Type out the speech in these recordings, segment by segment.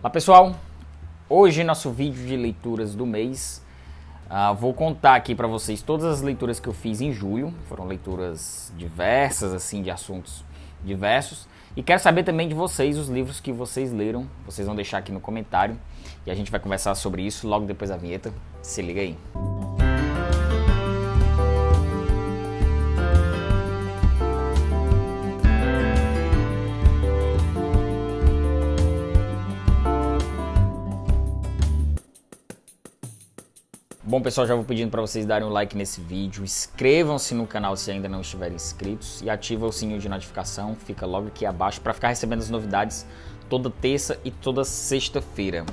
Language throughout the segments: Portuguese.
Olá pessoal, hoje nosso vídeo de leituras do mês, vou contar aqui para vocês todas as leituras que eu fiz em julho. Foram leituras diversas, assim, de assuntos diversos, e quero saber também de vocês os livros que vocês leram. Vocês vão deixar aqui no comentário e a gente vai conversar sobre isso logo depois da vinheta. Se liga aí. Bom pessoal, já vou pedindo para vocês darem um like nesse vídeo, inscrevam-se no canal se ainda não estiverem inscritos e ativem o sininho de notificação, fica logo aqui abaixo para ficar recebendo as novidades toda terça e toda sexta-feira.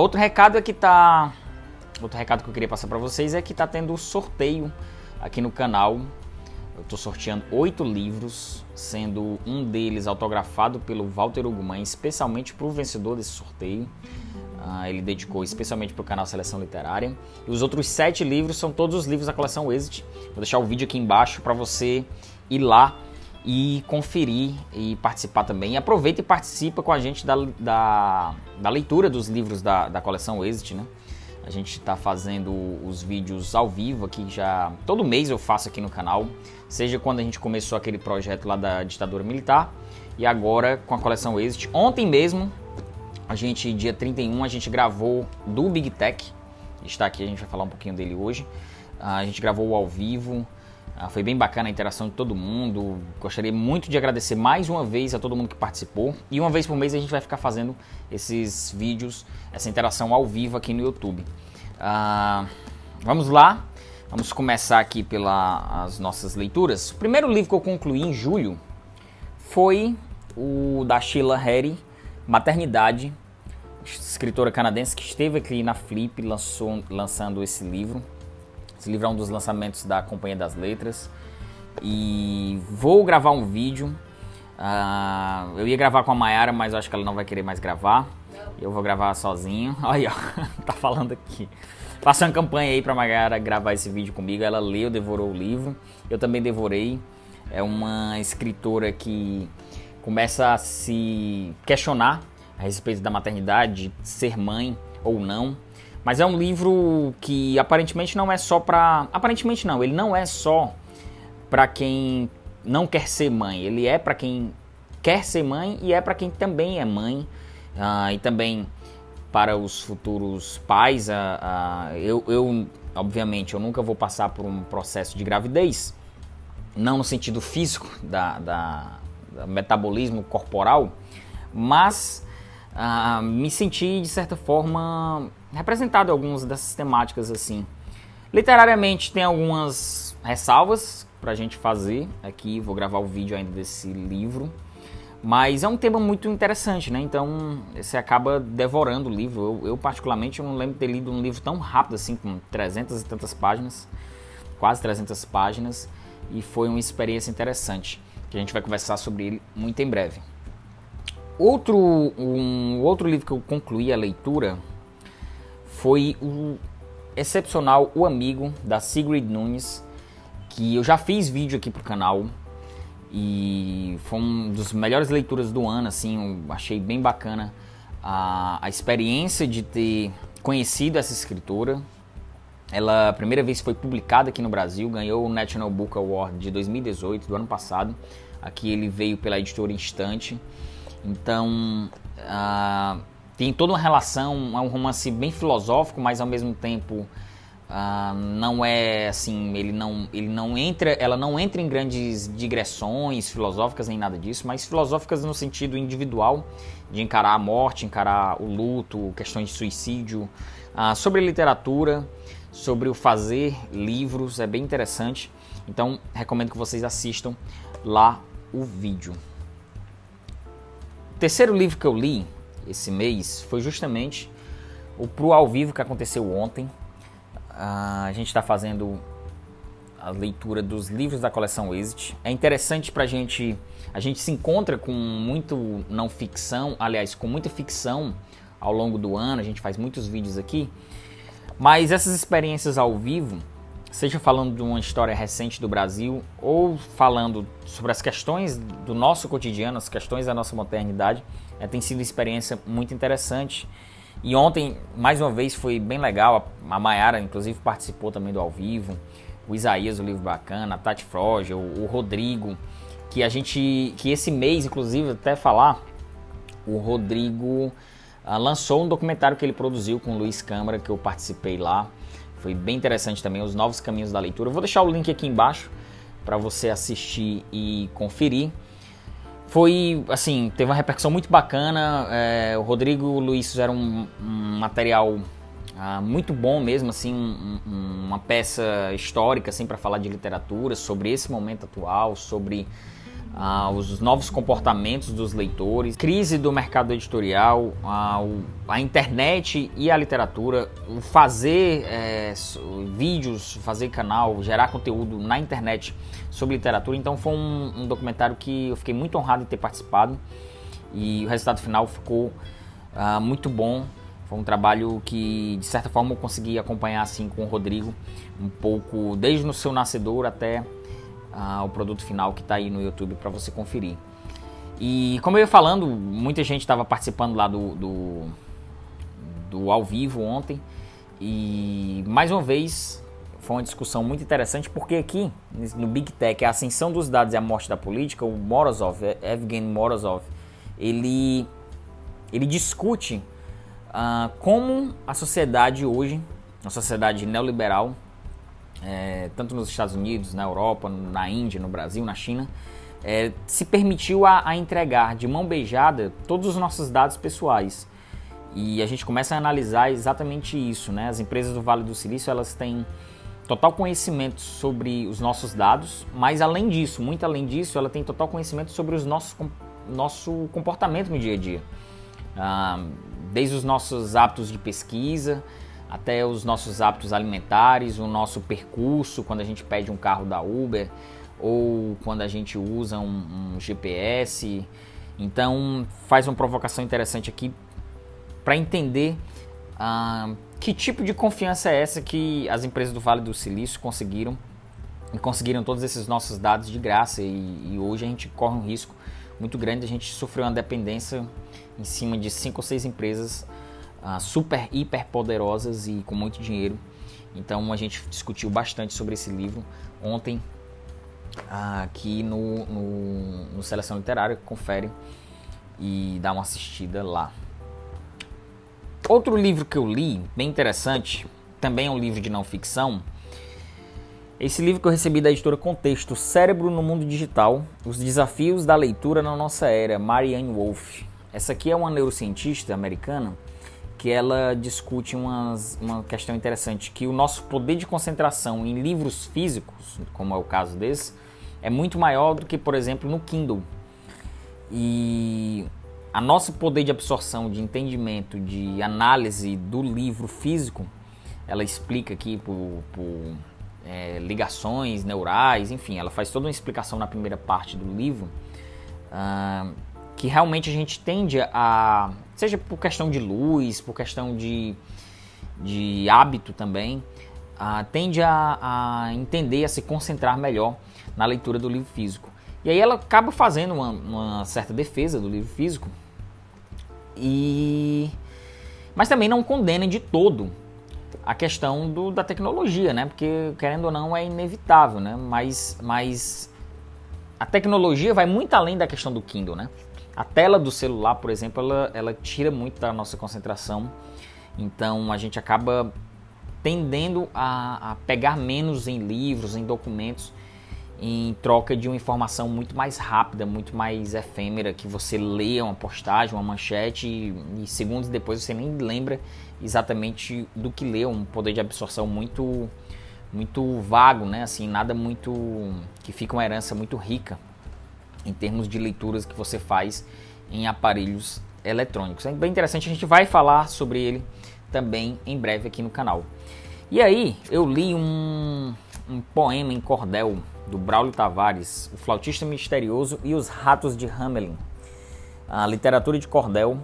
Outro recado que eu queria passar para vocês é que tá tendo sorteio aqui no canal. Eu estou sorteando 8 livros, sendo um deles autografado pelo Walter Ugumãe, especialmente para o vencedor desse sorteio. Ele dedicou especialmente para o canal Seleção Literária. E os outros 7 livros são todos os livros da coleção Exit. Vou deixar o vídeo aqui embaixo para você ir lá e conferir e participar também. E aproveita e participa com a gente da leitura dos livros da coleção Exit, né? A gente está fazendo os vídeos ao vivo aqui, já todo mês eu faço aqui no canal. Seja quando a gente começou aquele projeto lá da ditadura militar e agora com a coleção Exit. Ontem mesmo, dia 31, a gente gravou do Big Tech. Está aqui, a gente vai falar um pouquinho dele hoje. A gente gravou ao vivo. Foi bem bacana a interação de todo mundo. Gostaria muito de agradecer mais uma vez a todo mundo que participou. E uma vez por mês a gente vai ficar fazendo esses vídeos, essa interação ao vivo aqui no YouTube. Vamos lá. Vamos começar aqui pelas nossas leituras. O primeiro livro que eu concluí em julho foi o da Sheila Heti, Maternidade, escritora canadense que esteve aqui na Flip lançando esse livro. Esse livro é um dos lançamentos da Companhia das Letras. E vou gravar um vídeo. Eu ia gravar com a Mayara, mas eu acho que ela não vai querer mais gravar. Eu vou gravar sozinho. Olha, tá falando aqui. Faça uma campanha aí pra Mayara gravar esse vídeo comigo. Ela leu, devorou o livro. Eu também devorei. É uma escritora que começa a se questionar a respeito da maternidade, de ser mãe ou não. Mas é um livro que aparentemente não é só para... Aparentemente não, ele não é só para quem não quer ser mãe. Ele é para quem quer ser mãe e é para quem também é mãe. E também para os futuros pais. Obviamente, eu nunca vou passar por um processo de gravidez. Não no sentido físico do metabolismo corporal, mas me senti, de certa forma, representado em algumas dessas temáticas assim. Literariamente tem algumas ressalvas pra gente fazer aqui, vou gravar o vídeo ainda desse livro, mas é um tema muito interessante, né? Então você acaba devorando o livro. Eu particularmente eu não lembro de ter lido um livro tão rápido assim, com 300 e tantas páginas, quase 300 páginas, e foi uma experiência interessante, que a gente vai conversar sobre ele muito em breve. Um outro livro que eu concluí a leitura foi o excepcional O Amigo, da Sigrid Nunes, que eu já fiz vídeo aqui pro canal e foi uma das melhores leituras do ano, assim. Eu achei bem bacana a experiência de ter conhecido essa escritora. Ela, a primeira vez foi publicada aqui no Brasil, ganhou o National Book Award de 2018, do ano passado. Aqui ele veio pela editora Instante. Então, tem toda uma relação, é um romance bem filosófico, mas ao mesmo tempo não é assim, ela não entra em grandes digressões filosóficas nem nada disso, mas filosóficas no sentido individual, de encarar a morte, encarar o luto, questões de suicídio, sobre literatura, sobre o fazer livros. É bem interessante. Então, recomendo que vocês assistam lá o vídeo. O terceiro livro que eu li esse mês foi justamente o Pro Ao Vivo, que aconteceu ontem. A gente está fazendo a leitura dos livros da coleção Exit. É interessante pra gente... A gente se encontra com muito não ficção, aliás, com muita ficção ao longo do ano. A gente faz muitos vídeos aqui. Mas essas experiências ao vivo seja falando de uma história recente do Brasil ou falando sobre as questões do nosso cotidiano, as questões da nossa modernidade, tem sido uma experiência muito interessante. E ontem, mais uma vez, foi bem legal. A Mayara, inclusive, participou também do ao vivo. O Isaías, o livro bacana, a Tati Froge, o Rodrigo, que esse mês, inclusive, até falar, o Rodrigo lançou um documentário que ele produziu com o Luiz Câmara, que eu participei lá. Foi bem interessante também, Os Novos Caminhos da Leitura. Eu vou deixar o link aqui embaixo para você assistir e conferir. Foi, assim, teve uma repercussão muito bacana. O Rodrigo e o Luiz fizeram um material muito bom mesmo, assim, uma peça histórica, assim, para falar de literatura, sobre esse momento atual, sobre os novos comportamentos dos leitores, crise do mercado editorial, a internet e a literatura, o fazer vídeos, fazer canal, gerar conteúdo na internet sobre literatura. Então foi um documentário que eu fiquei muito honrado de ter participado e o resultado final ficou muito bom. Foi um trabalho que, de certa forma, eu consegui acompanhar assim com o Rodrigo um pouco, desde o seu nascedor até o produto final que está aí no YouTube para você conferir. E como eu ia falando, muita gente estava participando lá do ao vivo ontem, e mais uma vez foi uma discussão muito interessante, porque aqui no Big Tech, a ascensão dos dados e a morte da política, o Morozov, Evgeny Morozov, ele discute como a sociedade hoje, a sociedade neoliberal, tanto nos Estados Unidos, na Europa, na Índia, no Brasil, na China, se permitiu a entregar de mão beijada todos os nossos dados pessoais. E a gente começa a analisar exatamente isso, né? As empresas do Vale do Silício, elas têm total conhecimento sobre os nossos dados, mas além disso, muito além disso, ela tem total conhecimento sobre os nosso comportamento no dia a dia. Desde os nossos hábitos de pesquisa, até os nossos hábitos alimentares, o nosso percurso, quando a gente pede um carro da Uber ou quando a gente usa um GPS. Então faz uma provocação interessante aqui para entender que tipo de confiança é essa que as empresas do Vale do Silício conseguiram todos esses nossos dados de graça, e hoje a gente corre um risco muito grande. A gente sofreu uma dependência em cima de 5 ou 6 empresas super, hiper poderosas e com muito dinheiro. Então a gente discutiu bastante sobre esse livro ontem aqui no Seleção Literária. Confere e dá uma assistida lá. Outro livro que eu li, bem interessante, também é um livro de não ficção. Esse livro que eu recebi da editora Contexto, Cérebro no Mundo Digital, Os Desafios da Leitura na Nossa Era, Marianne Wolf. Essa aqui é uma neurocientista americana que ela discute uma questão interessante, que o nosso poder de concentração em livros físicos, como é o caso desse, é muito maior do que, por exemplo, no Kindle. E a nosso poder de absorção, de entendimento, de análise do livro físico, ela explica aqui por ligações neurais, enfim, ela faz toda uma explicação na primeira parte do livro, que realmente a gente tende a, seja por questão de luz, por questão de hábito também, tende a entender, a se concentrar melhor na leitura do livro físico. E aí ela acaba fazendo uma certa defesa do livro físico, mas também não condena de todo a questão da tecnologia, né? Porque, querendo ou não, é inevitável, né? Mas a tecnologia vai muito além da questão do Kindle, né? A tela do celular, por exemplo, ela tira muito da nossa concentração. Então, a gente acaba tendendo a pegar menos em livros, em documentos, em troca de uma informação muito mais rápida, muito mais efêmera, que você lê uma postagem, uma manchete e segundos depois você nem lembra exatamente do que leu. Um poder de absorção muito, muito vago, né? Assim, nada muito, que fica uma herança muito rica em termos de leituras que você faz em aparelhos eletrônicos. É bem interessante, a gente vai falar sobre ele também em breve aqui no canal. E aí eu li um poema em cordel do Braulio Tavares, O Flautista Misterioso e os Ratos de Hamelin. A literatura de cordel,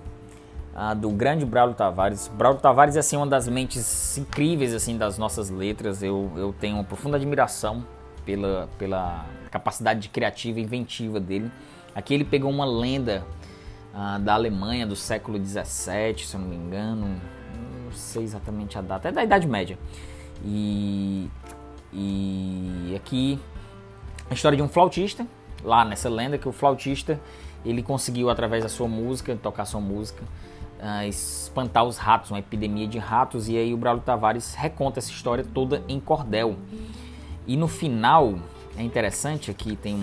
do grande Braulio Tavares. Braulio Tavares é assim, uma das mentes incríveis assim, das nossas letras. Eu tenho uma profunda admiração pela capacidade criativa e inventiva dele. Aqui ele pegou uma lenda da Alemanha do século XVII, se eu não me engano, não sei exatamente a data, é da Idade Média. E aqui a história de um flautista, lá nessa lenda, que o flautista ele conseguiu, através da sua música, tocar sua música, espantar os ratos, uma epidemia de ratos, e aí o Braulio Tavares reconta essa história toda em cordel. E no final, é interessante, aqui tem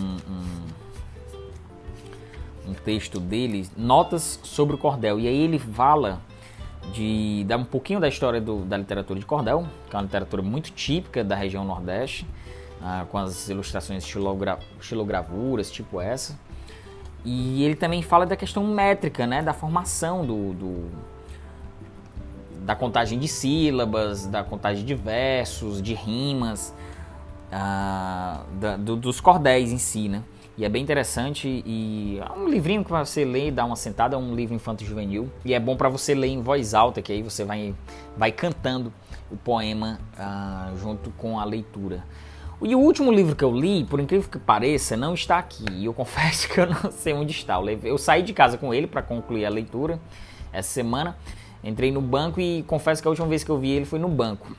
um texto dele, notas sobre o cordel, e aí ele fala dá um pouquinho da história da literatura de cordel, que é uma literatura muito típica da região Nordeste, com as ilustrações estilogravuras, tipo essa. E ele também fala da questão métrica, né, da formação da contagem de sílabas, da contagem de versos, de rimas, dos cordéis em si, né? E é bem interessante, e é um livrinho que você lê e dá uma sentada, é um livro infanto-juvenil, e é bom para você ler em voz alta, que aí você vai cantando o poema junto com a leitura. E o último livro que eu li, por incrível que pareça, não está aqui, e eu confesso que eu não sei onde está. Eu saí de casa com ele para concluir a leitura essa semana, entrei no banco e confesso que a última vez que eu vi ele foi no banco.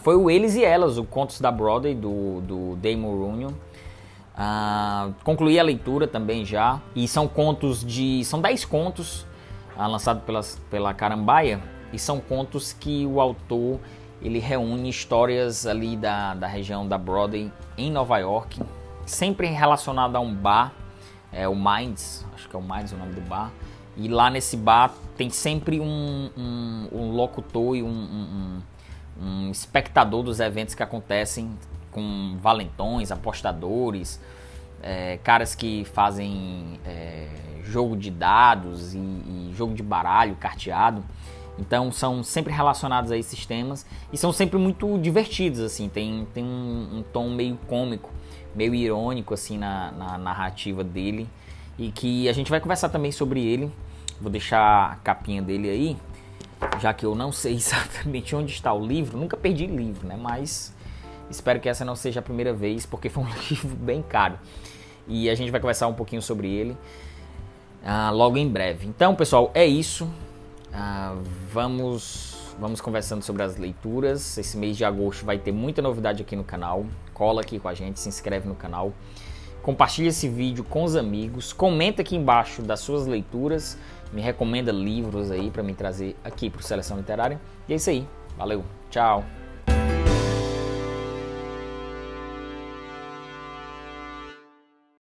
Foi o Eles e Elas, o Contos da Broadway, do Damon Runyon. Concluí a leitura também já, e são 10 contos lançados pela Carambaia, e são contos que o autor ele reúne histórias ali da região da Broadway em Nova York, sempre relacionado a um bar, o Minds, acho que é o Minds o nome do bar, e lá nesse bar tem sempre um locutor e um espectador dos eventos que acontecem, com valentões, apostadores, caras que fazem jogo de dados e jogo de baralho, carteado. Então são sempre relacionados a esses temas e são sempre muito divertidos, assim, tem um tom meio cômico, meio irônico assim na narrativa dele, e que a gente vai conversar também sobre ele. Vou deixar a capinha dele aí, já que eu não sei exatamente onde está o livro, nunca perdi livro, né, mas espero que essa não seja a primeira vez, porque foi um livro bem caro. E a gente vai conversar um pouquinho sobre ele logo em breve. Então, pessoal, é isso. Vamos conversando sobre as leituras. Esse mês de agosto vai ter muita novidade aqui no canal. Cola aqui com a gente, se inscreve no canal. Compartilha esse vídeo com os amigos. Comenta aqui embaixo das suas leituras. Me recomenda livros aí para me trazer aqui para o Seleção Literária. E é isso aí. Valeu. Tchau.